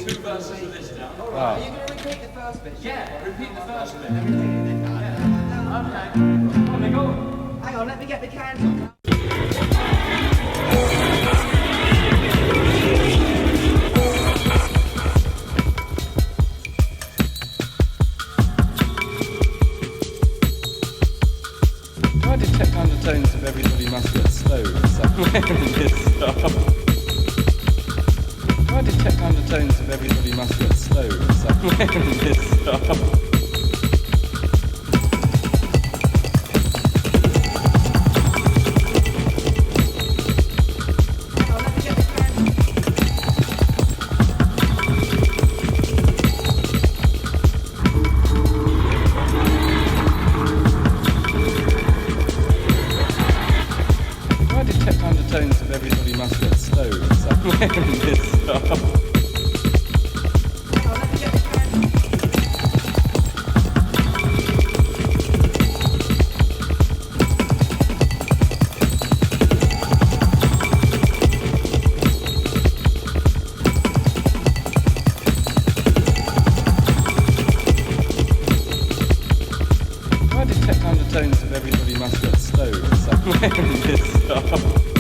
two verses of this now. Alright, are you going to repeat the first bit? Yeah, repeat the first bit. Okay. Come on, go. Hang on, let me get the candle. Do I detect undertones of everybody must get stoned somewhere in this stuff? Do I detect undertones of everybody must get stoned somewhere in this stuff? Undertones of everybody must get stoned somewhere in this stuff. Do I detect undertones of everybody must get stoned somewhere in this stuff?